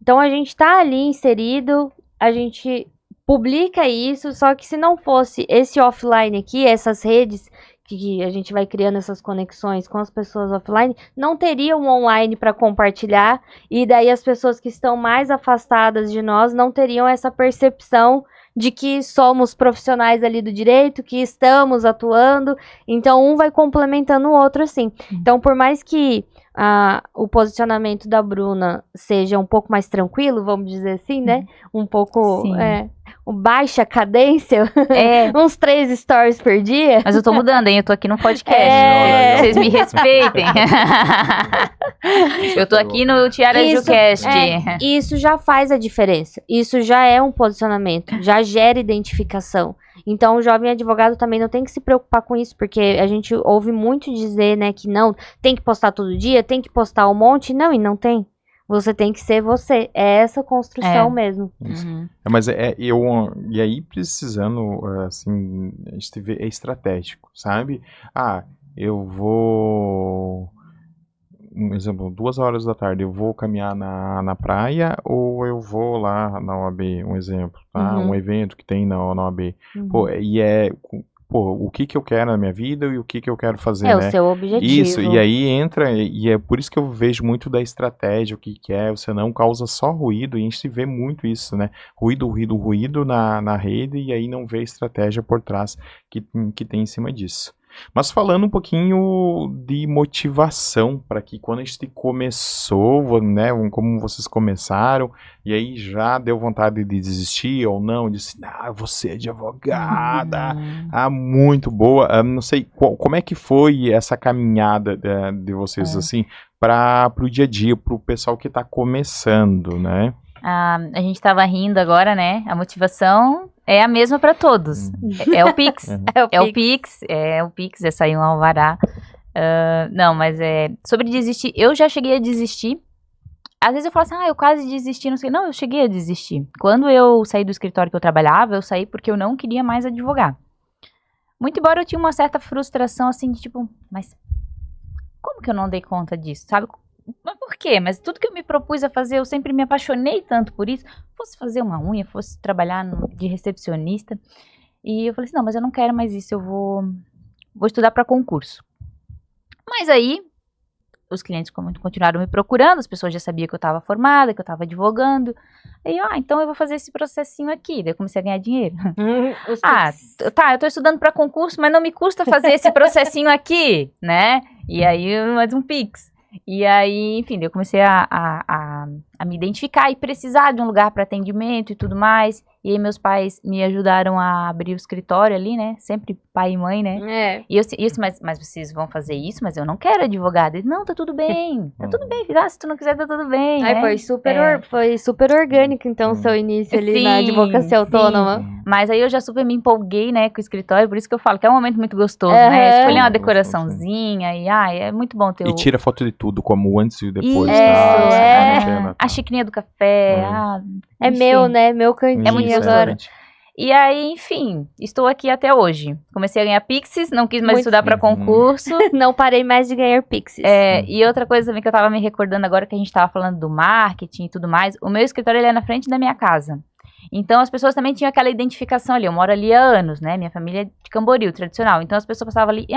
Então a gente tá ali inserido, a gente publica isso, só que se não fosse esse offline aqui, essas redes que a gente vai criando essas conexões com as pessoas offline, não teria um online para compartilhar, e daí as pessoas que estão mais afastadas de nós não teriam essa percepção de que somos profissionais ali do direito, que estamos atuando, então um vai complementando o outro, assim. Então, por mais que o posicionamento da Bruna seja um pouco mais tranquilo, vamos dizer assim, né? Um pouco baixa cadência, uns 3 stories por dia. Mas eu tô mudando, hein? Eu tô aqui no podcast. Vocês me respeitem. Eu tô aqui no Tiara Jucast. Isso já faz a diferença. Isso já é um posicionamento, já gera identificação. Então, o jovem advogado também não tem que se preocupar com isso, porque a gente ouve muito dizer, né, que não, tem que postar todo dia, tem que postar um monte. Não, e não tem. Você tem que ser você. É essa construção mesmo. Mas e aí precisando, assim, a gente vê, é estratégico, sabe? Eu vou... Um exemplo, 2 horas da tarde, eu vou caminhar na praia ou eu vou lá na OAB, um exemplo, tá? Um evento que tem na OAB. O que eu quero na minha vida e o que eu quero fazer, né? O seu objetivo. Isso, e aí entra, e é por isso que eu vejo muito da estratégia, o que é, você não causa só ruído, e a gente vê muito isso, né? Ruído na rede, e aí não vê estratégia por trás que tem em cima disso. Mas falando um pouquinho de motivação, para que quando a gente começou, né, como vocês começaram, e aí já deu vontade de desistir ou não, disse, você é advogada, muito boa, não sei, como é que foi essa caminhada de vocês, assim, para o dia a dia, para o pessoal que está começando, né? A gente estava rindo agora, né, a motivação... É a mesma para todos. É o Pix. É o Pix, sair um alvará. Não, mas sobre desistir, eu já cheguei a desistir. Às vezes eu falo assim, eu quase desisti, não sei. Não, eu cheguei a desistir. Quando eu saí do escritório que eu trabalhava, eu saí porque eu não queria mais advogar. Muito embora eu tinha uma certa frustração, assim, de tipo, mas como que eu não dei conta disso, sabe? Mas por quê? Mas tudo que eu me propus a fazer, eu sempre me apaixonei tanto por isso. Fosse fazer uma unha, fosse trabalhar de recepcionista. E eu falei assim, não, mas eu não quero mais isso, eu vou estudar para concurso. Mas aí, os clientes continuaram me procurando, as pessoas já sabiam que eu estava formada, que eu estava advogando. Aí, então eu vou fazer esse processinho aqui. Daí eu comecei a ganhar dinheiro. Tá, eu tô estudando para concurso, mas não me custa fazer esse processinho aqui, né? E aí, mais um Pix. E aí, enfim, eu comecei a me identificar e precisar de um lugar para atendimento e tudo mais. E aí meus pais me ajudaram a abrir o escritório ali, né? Sempre pai e mãe, né? E eu disse, mas vocês vão fazer isso? Mas eu não quero advogado. Eles, não, tá tudo bem. Tá tudo bem, filha. Se tu não quiser, tá tudo bem, Aí né? foi super orgânico, então, o seu início ali na advocacia autônoma. Mas aí eu já super me empolguei, né, com o escritório. Por isso que eu falo que é um momento muito gostoso, né? Escolher uma decoraçãozinha e, é muito bom ter E tira foto de tudo, como antes e depois. A xicrinha do café. É meu, né? Meu cantinho é muito agora. E aí, enfim, estou aqui até hoje. Comecei a ganhar Pixies, não quis mais estudar para concurso. Não parei mais de ganhar Pixies. E outra coisa também que eu tava me recordando agora, que a gente tava falando do marketing e tudo mais, o meu escritório ele é na frente da minha casa. Então as pessoas também tinham aquela identificação ali. Eu moro ali há anos, né? Minha família é de Camboriú, tradicional. Então as pessoas passavam ali,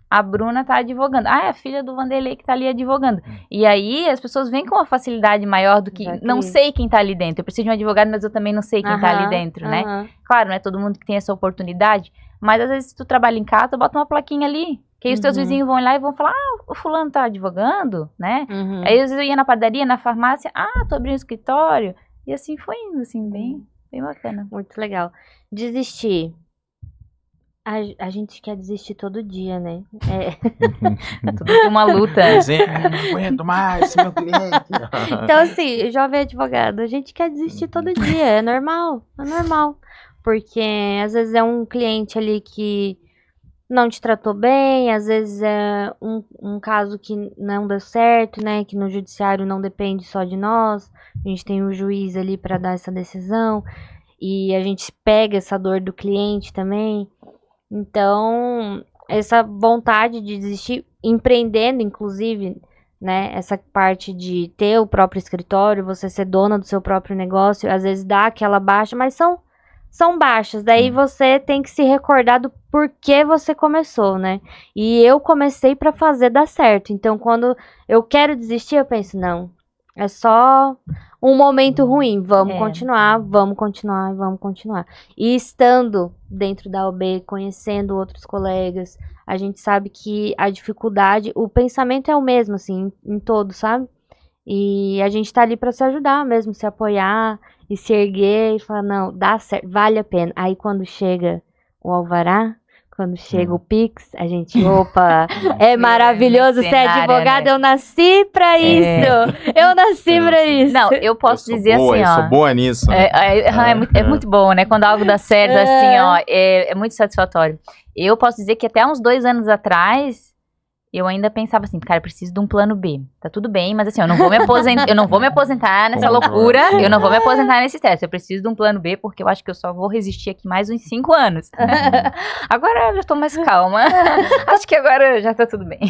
a Bruna tá advogando. É a filha do Vanderlei que tá ali advogando. E aí as pessoas vêm com uma facilidade maior do que não sei quem tá ali dentro. Eu preciso de um advogado, mas eu também não sei quem tá ali dentro, né? Claro, não é todo mundo que tem essa oportunidade, mas às vezes se tu trabalha em casa, tu bota uma plaquinha ali, que aí os teus vizinhos vão lá e vão falar, o fulano tá advogando, né? Aí às vezes eu ia na padaria, na farmácia, tô abrindo um escritório. E assim foi indo, assim, bem bacana. Muito legal. Desistir. A gente quer desistir todo dia, né? Tudo uma luta. Não aguento mais, meu cliente. Então, assim, jovem advogado, a gente quer desistir todo dia. É normal. Porque às vezes é um cliente ali que não te tratou bem, às vezes é um caso que não deu certo, né? Que no judiciário não depende só de nós. A gente tem um juiz ali para dar essa decisão. E a gente pega essa dor do cliente também. Então, essa vontade de desistir, empreendendo, inclusive, né? Essa parte de ter o próprio escritório, você ser dona do seu próprio negócio, às vezes dá aquela baixa, mas são baixas. Daí você tem que se recordar do porquê você começou, né? E eu comecei para fazer dar certo. Então, quando eu quero desistir, eu penso, não, é só um momento ruim, vamos continuar. E estando dentro da OAB, conhecendo outros colegas, a gente sabe que a dificuldade, o pensamento é o mesmo, assim, em todos, sabe? E a gente tá ali para se ajudar mesmo, se apoiar e se erguer e falar, não, dá certo, vale a pena. Aí quando chega o alvará, quando chega o Pix, a gente, opa, é maravilhoso ser advogada, né? Eu nasci pra isso. Eu nasci pra isso. Não, eu posso dizer assim, ó. Eu sou boa nisso. Né? É muito bom, né? Quando algo dá certo, assim, ó, é muito satisfatório. Eu posso dizer que até uns 2 anos atrás, eu ainda pensava assim, cara, eu preciso de um plano B. Tá tudo bem, mas assim, eu não vou me aposentar nessa loucura, eu não vou me aposentar nesse teste. Eu preciso de um plano B, porque eu acho que eu só vou resistir aqui mais uns 5 anos. Agora eu já tô mais calma. Acho que agora já tá tudo bem.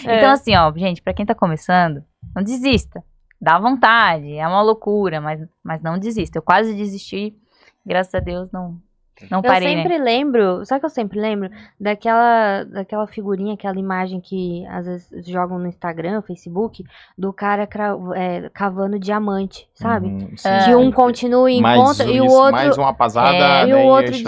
Então assim, ó, gente, pra quem tá começando, não desista. Dá vontade, é uma loucura, mas não desista. Eu quase desisti, graças a Deus não parei, eu sempre lembro, sabe o que eu sempre lembro? Daquela figurinha, aquela imagem que às vezes jogam no Instagram, Facebook, do cara cavando diamante, sabe? De um continua e encontra, e o outro... Mais uma pasada, e o outro diz...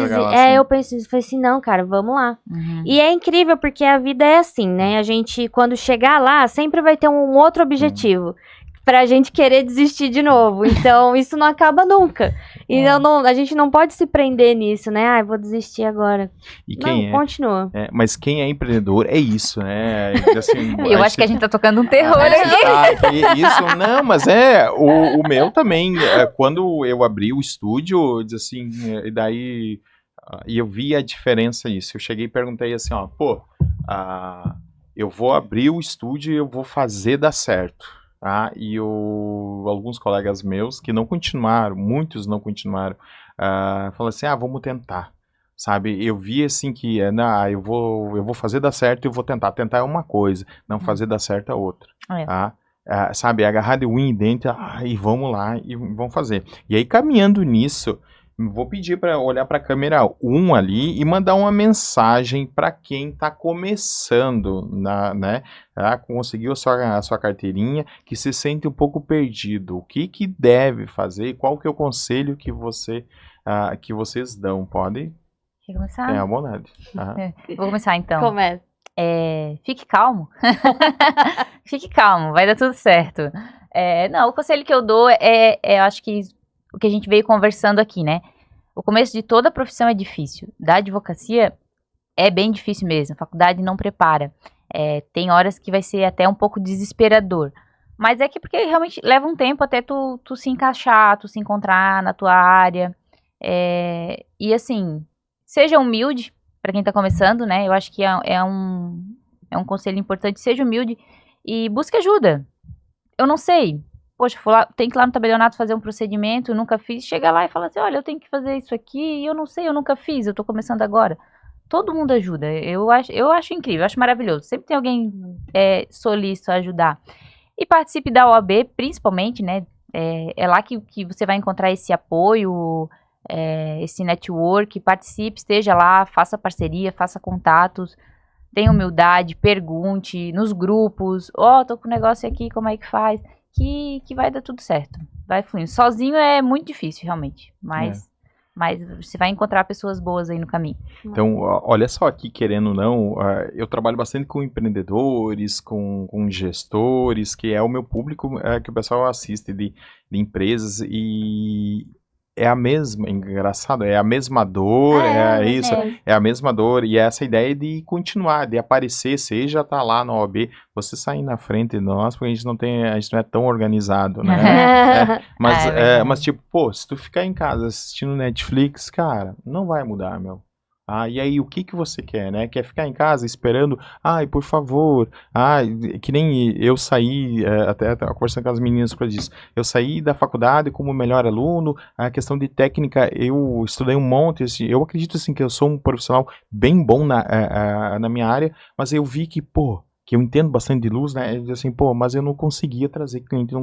eu pensei assim, não, cara, vamos lá. E é incrível, porque a vida é assim, né? A gente, quando chegar lá, sempre vai ter um outro objetivo. Pra gente querer desistir de novo. Então, isso não acaba nunca. E a gente não pode se prender nisso, né? Vou desistir agora. E quem continua. Mas quem é empreendedor é isso, né? Assim, eu acho que a gente tá tocando um terror aqui. Isso, não, mas o meu também. Quando eu abri o estúdio, diz assim, e daí eu vi a diferença nisso. Eu cheguei e perguntei assim, ó, eu vou abrir o estúdio e eu vou fazer dar certo. E alguns colegas meus que não continuaram, muitos não continuaram, falaram assim, vamos tentar. sabe? Eu vi assim que eu vou fazer dar certo e eu vou tentar. Tentar é uma coisa, não fazer dar certo é outra, É. tá? Sabe, agarrar de unha e dente e vamos lá e vamos fazer. E aí, caminhando nisso, vou pedir para olhar para a câmera 1 ali e mandar uma mensagem para quem está começando, né? Conseguiu a sua carteirinha, que se sente um pouco perdido. O que deve fazer e qual que é o conselho que vocês dão? Pode? Quer começar? É, à vontade. Tá? Vou começar então. Começa. Fique calmo. Fique calmo, vai dar tudo certo. Não, o conselho que eu dou eu acho que o que a gente veio conversando aqui, né? O começo de toda profissão é difícil. Da advocacia é bem difícil mesmo. A faculdade não prepara. Tem horas que vai ser até um pouco desesperador. Mas é que porque realmente leva um tempo até tu se encaixar, tu se encontrar na tua área. E assim, seja humilde para quem tá começando, né? Eu acho que é um conselho importante. Seja humilde e busque ajuda. Eu não sei. Poxa, tem que ir lá no tabelionato fazer um procedimento, eu nunca fiz. Chega lá e fala assim, olha, eu tenho que fazer isso aqui e eu não sei, eu nunca fiz, eu tô começando agora. Todo mundo ajuda. Eu acho incrível, eu acho maravilhoso. Sempre tem alguém solícito a ajudar. E participe da OAB, principalmente, né? É lá que você vai encontrar esse apoio, esse network. Participe, esteja lá, faça parceria, faça contatos. Tenha humildade, pergunte nos grupos. Tô com um negócio aqui, como é que faz? Que vai dar tudo certo. Vai fluindo. Sozinho é muito difícil, realmente. Mas você vai encontrar pessoas boas aí no caminho. Então, olha só aqui, querendo ou não, eu trabalho bastante com empreendedores, com gestores, que é o meu público que o pessoal assiste de empresas e é a mesma, engraçado, é a mesma dor, isso, é a mesma dor, e é essa ideia de continuar, de aparecer, seja tá lá na OAB, você sair na frente de nós, porque a gente não é tão organizado, né? Mas tipo, pô, se tu ficar em casa assistindo Netflix, cara, não vai mudar, meu. E aí, o que você quer, né? Quer ficar em casa esperando? Ai, por favor. Que nem eu saí, até conversando com as meninas por disso. Eu saí da faculdade como melhor aluno. A questão de técnica, eu estudei um monte. Assim, eu acredito assim que eu sou um profissional bem bom na minha área, mas eu vi que, que eu entendo bastante de luz, né? Assim, mas eu não conseguia trazer cliente,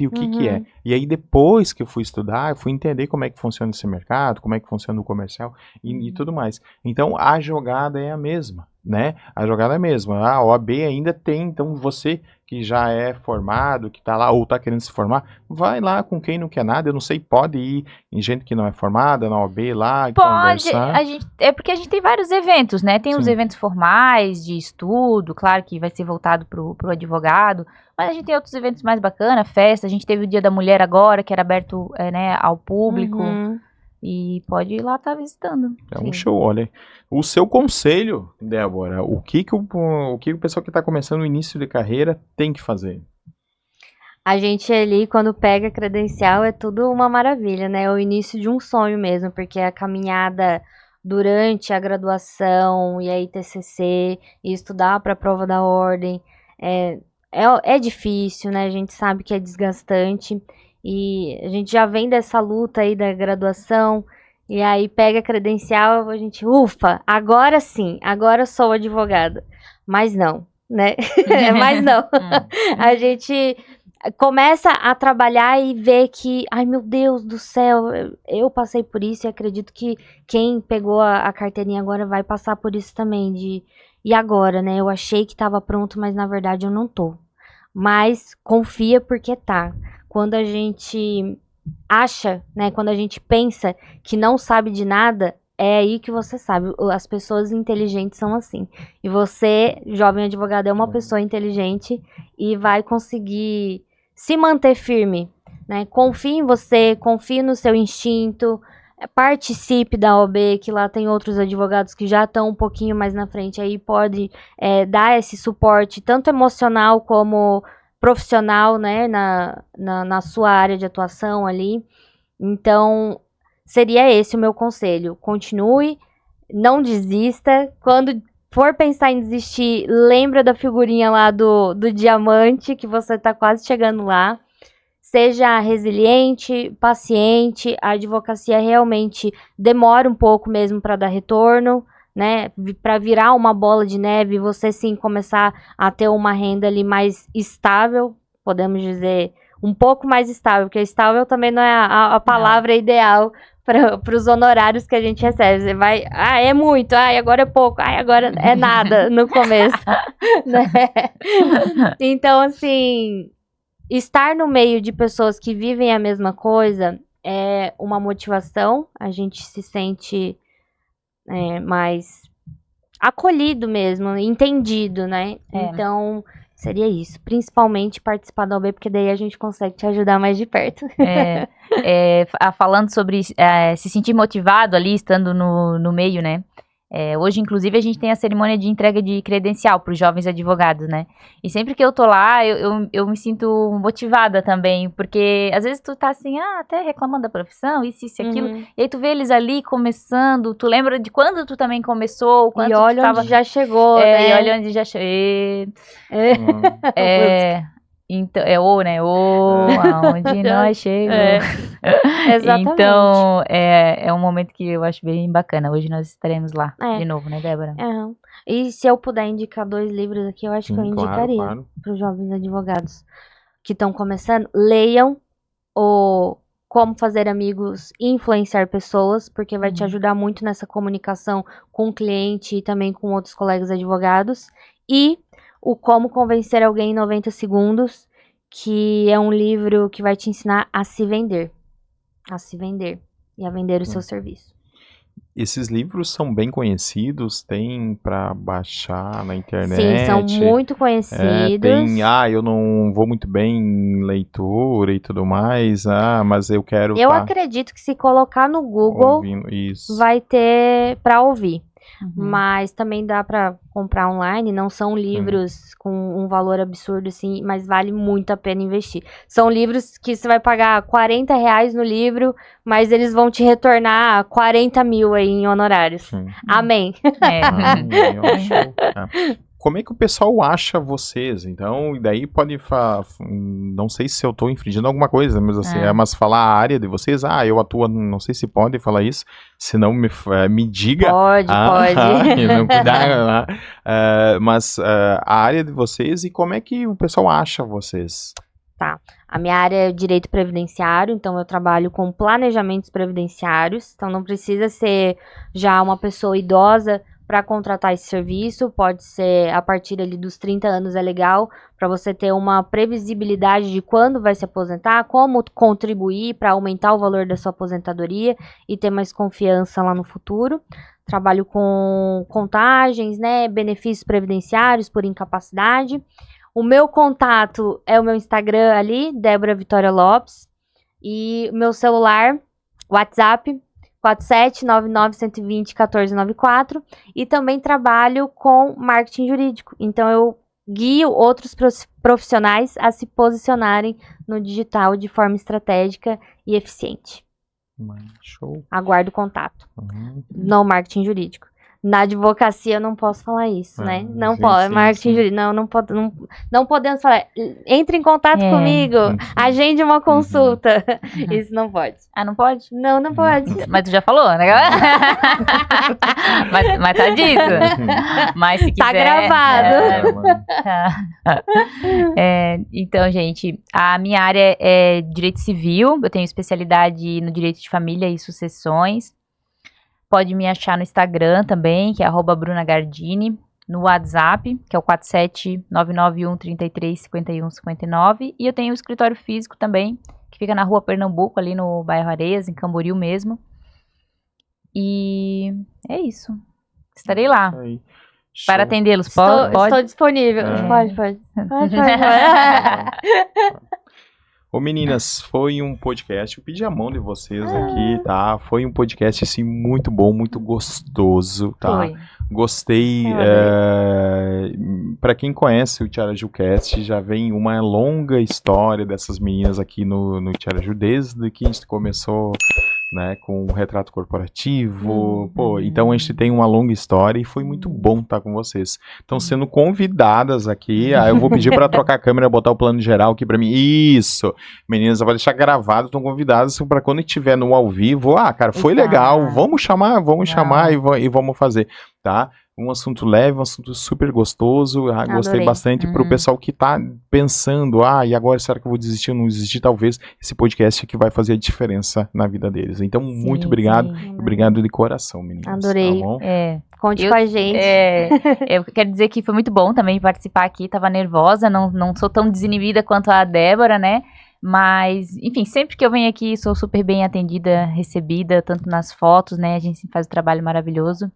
e o que é? E aí, depois que eu fui estudar, eu fui entender como é que funciona esse mercado, como é que funciona o comercial e tudo mais. Então, a jogada é a mesma, né? A jogada é a mesma. A OAB ainda tem, então você que já é formado, que tá lá ou tá querendo se formar, vai lá com quem não quer nada, eu não sei, pode ir em gente que não é formada, na OAB lá e conversar. É porque a gente tem vários eventos, né? Tem os eventos formais de estudo, claro que vai ser voltado pro advogado, mas a gente tem outros eventos mais bacanas, festa, a gente teve o Dia da Mulher agora, que era aberto ao público. E pode ir lá estar visitando. É um show, olha. O seu conselho, Débora, o que o pessoal que está começando o início de carreira tem que fazer? A gente ali, quando pega credencial, é tudo uma maravilha, né? É o início de um sonho mesmo, porque a caminhada durante a graduação e aí TCC, e estudar para a prova da ordem, é difícil, né? A gente sabe que é desgastante. E a gente já vem dessa luta aí da graduação, e aí pega a credencial, a gente, ufa, agora sim, agora sou advogada. Mas não, né? Mas não. A gente começa a trabalhar e vê que, ai meu Deus do céu, eu passei por isso e acredito que quem pegou a carteirinha agora vai passar por isso também, e agora, né? Eu achei que estava pronto, mas na verdade eu não tô. Mas confia porque tá. Quando a gente acha, né, quando a gente pensa que não sabe de nada, é aí que você sabe. As pessoas inteligentes são assim. E você, jovem advogado, é uma pessoa inteligente e vai conseguir se manter firme, né? Confie em você, confie no seu instinto, participe da OAB, que lá tem outros advogados que já estão um pouquinho mais na frente, aí pode dar esse suporte, tanto emocional como profissional, né, na sua área de atuação ali. Então, seria esse o meu conselho. Continue, não desista. Quando for pensar em desistir, lembra da figurinha lá do diamante, que você tá quase chegando lá. seja resiliente, paciente. A advocacia realmente demora um pouco mesmo para dar retorno, né? Para virar uma bola de neve, você sim começar a ter uma renda ali mais estável, podemos dizer, um pouco mais estável, porque estável também não é a palavra ideal para os honorários que a gente recebe. Você vai, é muito, agora é pouco, agora é nada no começo, né? Então, assim, estar no meio de pessoas que vivem a mesma coisa é uma motivação, a gente se sente mais acolhido mesmo, entendido, né? Então, seria isso. Principalmente participar da OAB, porque daí a gente consegue te ajudar mais de perto. Falando sobre se sentir motivado ali, estando no meio, né? Hoje, inclusive, a gente tem a cerimônia de entrega de credencial para os jovens advogados, né? E sempre que eu tô lá, eu me sinto motivada também, porque às vezes tu tá assim, até reclamando da profissão, isso e aquilo, e aí tu vê eles ali começando, tu lembra de quando tu também começou, quando e olha onde já chegou, né? E olha onde já chegou. Então, né? Aonde nós chegamos. Exatamente. Então, é um momento que eu acho bem bacana. Hoje nós estaremos lá de novo, né, Débora? E se eu puder indicar 2 livros aqui, eu acho que eu indicaria para os jovens advogados que estão começando. Leiam o Como Fazer Amigos e Influenciar Pessoas, porque vai te ajudar muito nessa comunicação com o cliente e também com outros colegas advogados. E o Como Convencer Alguém em 90 Segundos, que é um livro que vai te ensinar a se vender e a vender o seu serviço. Esses livros são bem conhecidos, tem para baixar na internet? Sim, são muito conhecidos. Eu não vou muito bem em leitura e tudo mais, mas eu quero acredito que se colocar no Google, vai ter para ouvir. Mas também dá para comprar online, não são livros com um valor absurdo assim, mas vale muito a pena investir. São livros que você vai pagar R$40 no livro, mas eles vão te retornar 40 mil aí em honorários. Amém. Como é que o pessoal acha vocês? Então, e daí pode não sei se eu estou infringindo alguma coisa, mas assim, mas falar a área de vocês, eu atuo, não sei se pode falar isso, se não me diga. Pode. Não cuidar, mas a área de vocês e como é que o pessoal acha vocês? Tá. A minha área é direito previdenciário, então eu trabalho com planejamentos previdenciários, então não precisa ser já uma pessoa idosa para contratar esse serviço, pode ser a partir ali dos 30 anos, é legal, para você ter uma previsibilidade de quando vai se aposentar, como contribuir para aumentar o valor da sua aposentadoria e ter mais confiança lá no futuro. Trabalho com contagens, né, benefícios previdenciários por incapacidade. O meu contato é o meu Instagram ali, Débora Vitória Lopes, e o meu celular, WhatsApp, 4799-120-1494, e também trabalho com marketing jurídico. Então, eu guio outros profissionais a se posicionarem no digital de forma estratégica e eficiente. Show. Aguardo contato. No marketing jurídico. Na advocacia eu não posso falar isso, né? Não pode. Marketing jurídico. Não podemos falar. Entre em contato comigo. Agende uma consulta. Isso não pode. Não pode? Não pode. Mas tu já falou, né? mas tá dito. Mas se quiser... Tá gravado. Então, gente, a minha área é direito civil. Eu tenho especialidade no direito de família e sucessões. Pode me achar no Instagram também, que é @brunagardini, no WhatsApp, que é o 47991335159, e eu tenho um escritório físico também, que fica na Rua Pernambuco, ali no bairro Areias, em Camboriú mesmo. E é isso. Estarei lá para atendê-los. Pode? Estou disponível. Pode. Ô meninas, foi um podcast, eu pedi a mão de vocês aqui, tá? Foi um podcast, assim, muito bom, muito gostoso, tá? Foi. Gostei, pra quem conhece o TiaraJuCast, já vem uma longa história dessas meninas aqui no TiaraJu, desde que a gente começou né, com o retrato corporativo, pô, então a gente tem uma longa história e foi muito bom estar com vocês. Estão sendo convidadas aqui, eu vou pedir para trocar a câmera, botar o plano geral aqui para mim, isso, meninas, eu vou deixar gravado, estão convidadas para quando estiver no ao vivo, cara, foi legal, vamos chamar e vamos fazer, tá? Um assunto leve, um assunto super gostoso. Gostei bastante pro pessoal que tá pensando, e agora será que eu vou desistir ou não desistir? Talvez esse podcast aqui vai fazer a diferença na vida deles. Então, muito obrigado. Obrigado de coração, meninas. Adorei. Tá bom? Conte com a gente. Eu quero dizer que foi muito bom também participar aqui. Tava nervosa, não sou tão desinibida quanto a Débora, né? Mas, enfim, sempre que eu venho aqui sou super bem atendida, recebida, tanto nas fotos, né? A gente faz um trabalho maravilhoso.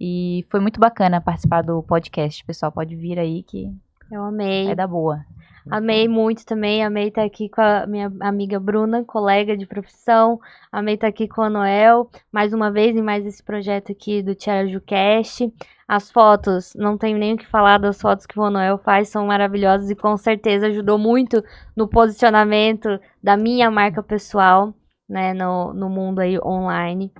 E foi muito bacana participar do podcast, pessoal. Pode vir aí que eu amei. Vai dar boa. Amei muito também. Amei estar aqui com a minha amiga Bruna, colega de profissão. Amei estar aqui com a Noel, mais uma vez, em mais esse projeto aqui do TiarajuCast. As fotos, não tenho nem o que falar das fotos que o Noel faz, são maravilhosas e com certeza ajudou muito no posicionamento da minha marca pessoal, né, no mundo aí online.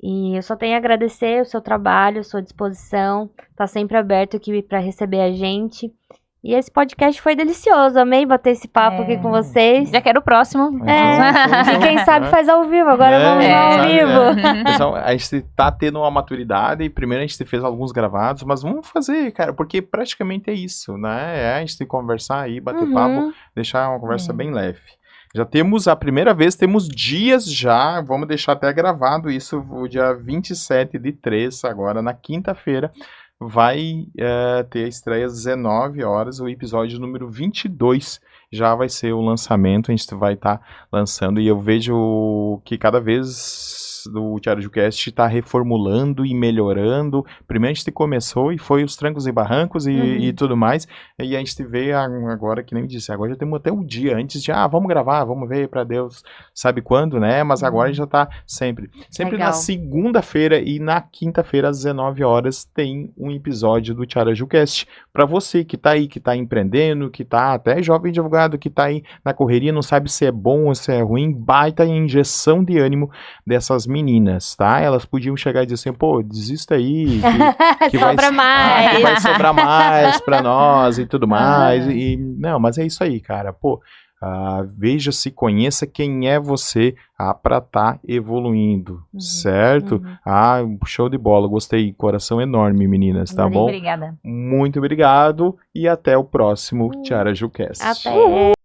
E eu só tenho a agradecer o seu trabalho, a sua disposição, tá sempre aberto aqui para receber a gente. E esse podcast foi delicioso, amei bater esse papo aqui com vocês. Já quero o próximo. E quem sabe faz ao vivo, agora vamos ao vivo. Pessoal, a gente tá tendo uma maturidade, e primeiro a gente fez alguns gravados, mas vamos fazer, cara, porque praticamente é isso, né? A gente conversar aí, bater papo, deixar uma conversa bem leve. Já temos, a primeira vez, temos dias já, vamos deixar até gravado isso, o dia 27/3, agora na quinta-feira, vai ter a estreia às 19 horas, o episódio número 22 já vai ser o lançamento, a gente vai estar lançando, e eu vejo que cada vez o TiarajuCast está reformulando e melhorando. Primeiro a gente começou e foi os trancos e barrancos e tudo mais, e a gente vê agora, que nem eu disse, agora já temos até um dia antes de, vamos gravar, vamos ver para Deus sabe quando, né, mas agora já tá sempre na segunda-feira e na quinta-feira às 19 horas tem um episódio do TiarajuCast para você que tá aí, que tá empreendendo, que tá até jovem advogado, que tá aí na correria, não sabe se é bom ou se é ruim, baita injeção de ânimo dessas meninas, tá? Elas podiam chegar e dizer assim, pô, desista aí, que sobra mais. Que vai sobrar mais pra nós e tudo mais, e não, mas é isso aí, cara, pô, veja-se, conheça quem é você para estar evoluindo, certo? Show de bola, gostei, coração enorme, meninas, tá bom? Obrigada. Muito obrigado e até o próximo TiarajuCast. Até!